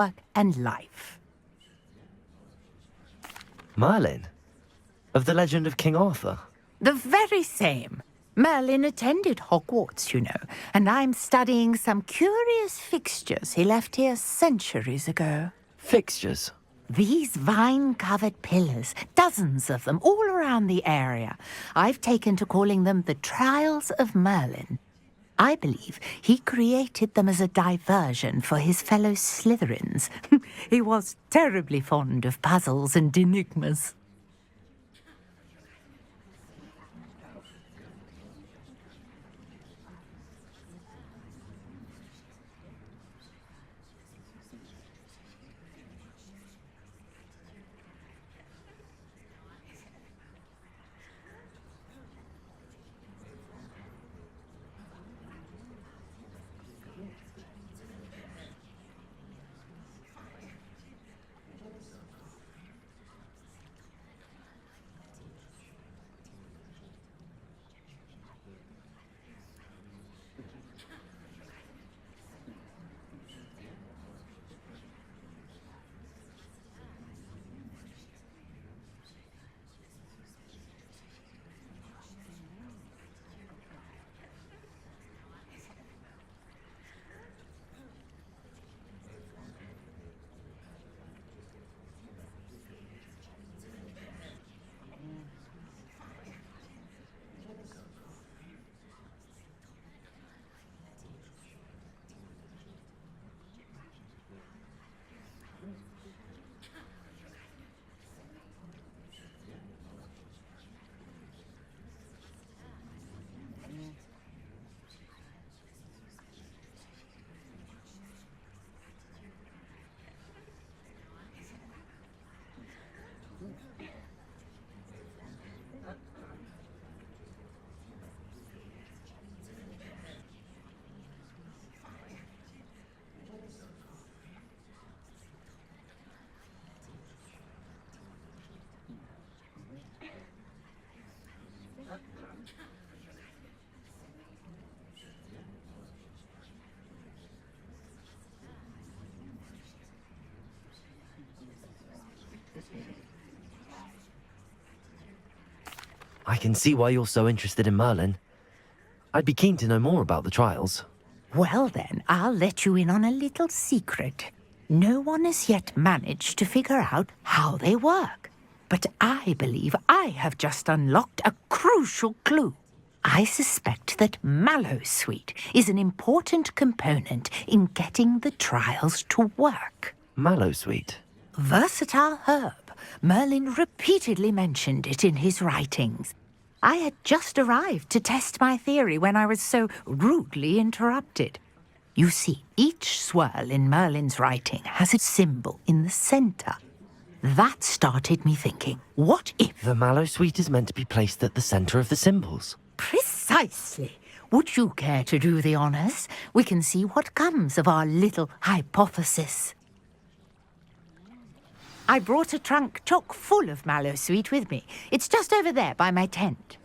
work and life. Merlin? Of the legend of King Arthur? The very same. Merlin attended Hogwarts, you know, and I'm studying some curious fixtures he left here centuries ago. Fixtures? These vine-covered pillars, dozens of them, all around the area. I've taken to calling them the Trials of Merlin. I believe he created them as a diversion for his fellow Slytherins. He was terribly fond of puzzles and enigmas. I can see why you're so interested in Merlin. I'd be keen to know more about the trials. Well then, I'll let you in on a little secret. No one has yet managed to figure out how they work. But I believe I have just unlocked a crucial clue. I suspect that Mallowsweet is an important component in getting the trials to work. Mallowsweet? Versatile herb. Merlin repeatedly mentioned it in his writings. I had just arrived to test my theory when I was so rudely interrupted. You see, each swirl in Merlin's writing has a symbol in the center. That started me thinking, what if... The Mallowsweet is meant to be placed at the center of the symbols. Precisely. Would you care to do the honors? We can see what comes of our little hypothesis. I brought a trunk chock full of Mallowsweet with me. It's just over there by my tent.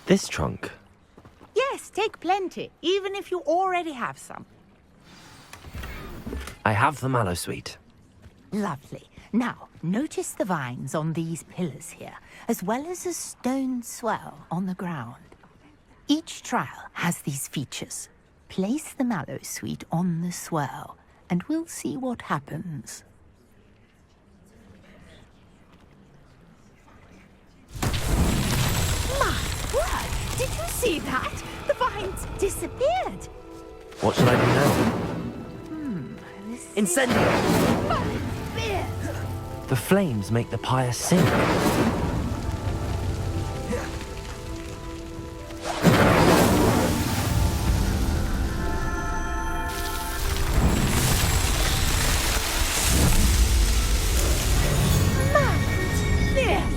This trunk? Yes, take plenty, even if you already have some. I have the mallow sweet. Lovely. Now, notice the vines on these pillars here, as well as a stone swell on the ground. Each trial has these features. Place the mallow sweet on the swell, and we'll see what happens. My word! Did you see that? The vines disappeared. What should I do now? Incendio! The flames make the pyre sink.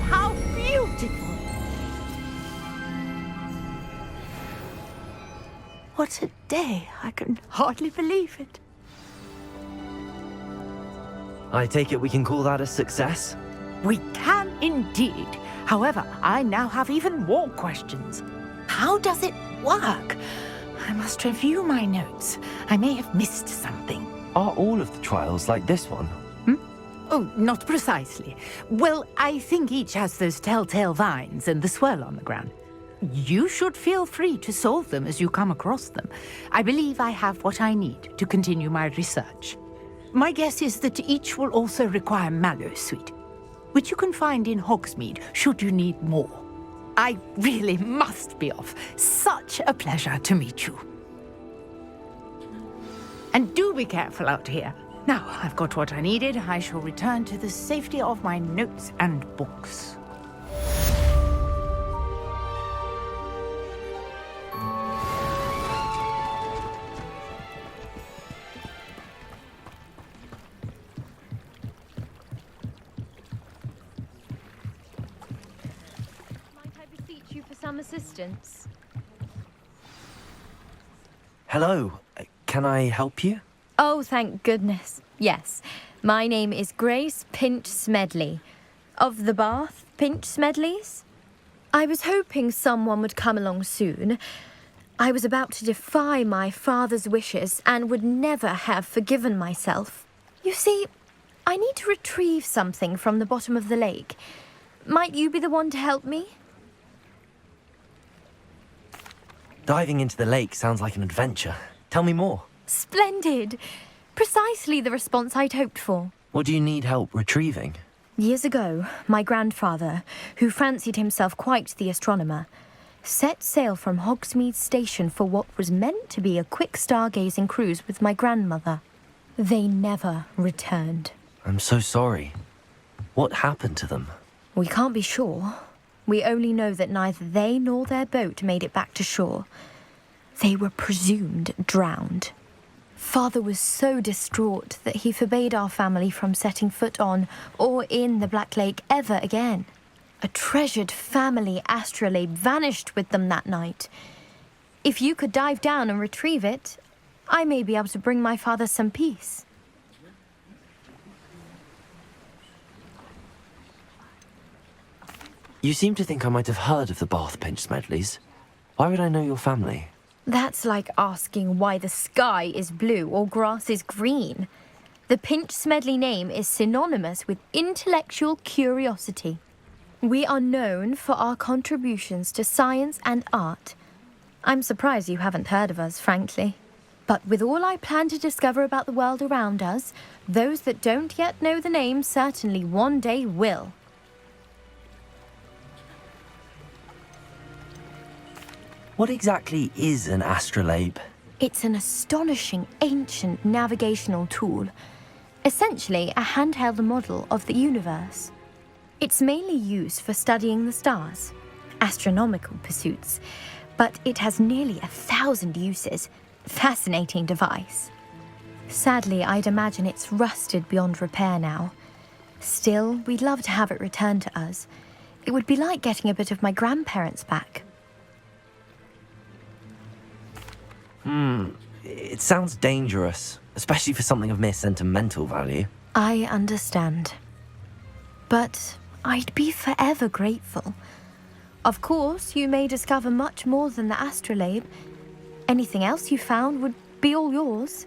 How beautiful! What a day! I can hardly believe it. I take it we can call that a success? We can indeed. However, I now have even more questions. How does it work? I must review my notes. I may have missed something. Are all of the trials like this one? Oh, not precisely. Well, I think each has those telltale vines and the swirl on the ground. You should feel free to solve them as you come across them. I believe I have what I need to continue my research. My guess is that each will also require mallow sweet, which you can find in Hogsmeade should you need more. I really must be off. Such a pleasure to meet you. And do be careful out here. Now I've got what I needed, I shall return to the safety of my notes and books. Some assistance. Hello. Can I help you? Oh, thank goodness. Yes. My name is Grace Pinch Smedley. Of the Bath Pinch Smedleys. I was hoping someone would come along soon. I was about to defy my father's wishes and would never have forgiven myself. You see, I need to retrieve something from the bottom of the lake. Might you be the one to help me? Diving into the lake sounds like an adventure. Tell me more. Splendid! Precisely the response I'd hoped for. What do you need help retrieving? Years ago, my grandfather, who fancied himself quite the astronomer, set sail from Hogsmeade Station for what was meant to be a quick stargazing cruise with my grandmother. They never returned. I'm so sorry. What happened to them? We can't be sure. We only know that neither they nor their boat made it back to shore. They were presumed drowned. Father was so distraught that he forbade our family from setting foot on or in the Black Lake ever again. A treasured family astrolabe vanished with them that night. If you could dive down and retrieve it, I may be able to bring my father some peace. You seem to think I might have heard of the Bath Pinch Smedleys. Why would I know your family? That's like asking why the sky is blue or grass is green. The Pinch Smedley name is synonymous with intellectual curiosity. We are known for our contributions to science and art. I'm surprised you haven't heard of us, frankly. But with all I plan to discover about the world around us, those that don't yet know the name certainly one day will. What exactly is an astrolabe? It's an astonishing ancient navigational tool, essentially a handheld model of the universe. It's mainly used for studying the stars, astronomical pursuits, but it has nearly 1,000 uses. Fascinating device. Sadly, I'd imagine it's rusted beyond repair now. Still, we'd love to have it returned to us. It would be like getting a bit of my grandparents back. It sounds dangerous, especially for something of mere sentimental value. I understand. But I'd be forever grateful. Of course, you may discover much more than the astrolabe. Anything else you found would be all yours.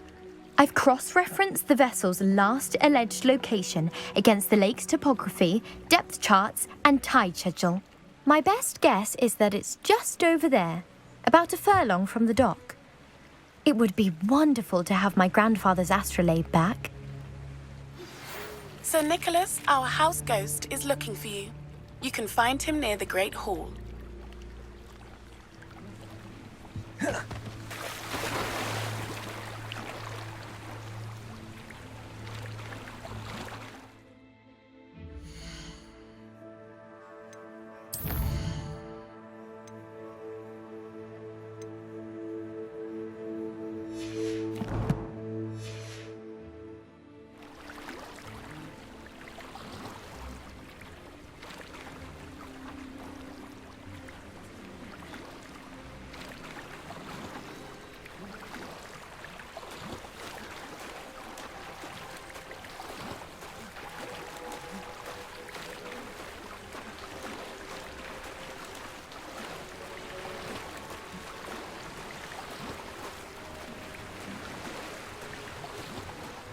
I've cross-referenced the vessel's last alleged location against the lake's topography, depth charts, and tide schedule. My best guess is that it's just over there, about a furlong from the dock. It would be wonderful to have my grandfather's astrolabe back. Sir Nicholas, our house ghost, is looking for you. You can find him near the Great Hall.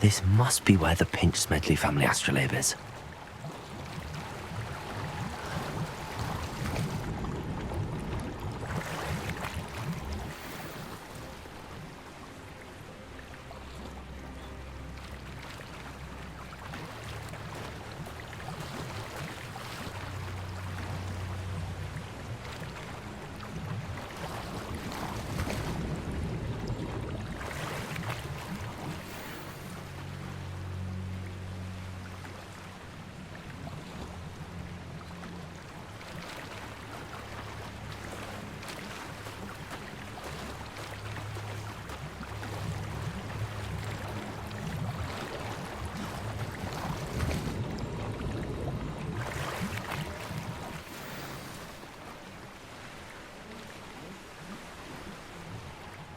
This must be where the Pinch-Smedley family astrolabe is.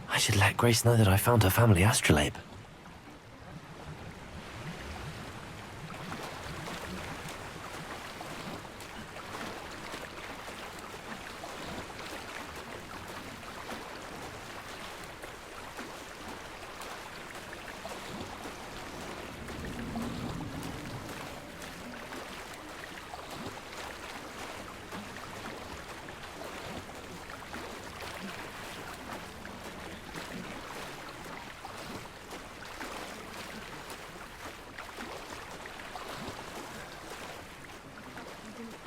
I should let Grace know that I found her family astrolabe.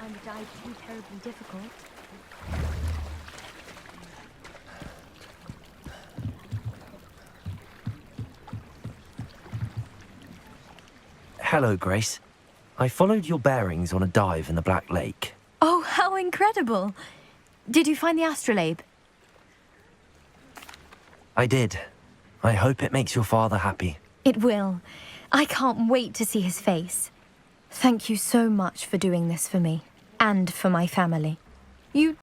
And died too terribly difficult. Hello, Grace. I followed your bearings on a dive in the Black Lake. Oh, how incredible! Did you find the astrolabe? I did. I hope it makes your father happy. It will. I can't wait to see his face. Thank you so much for doing this for me, and for my family. You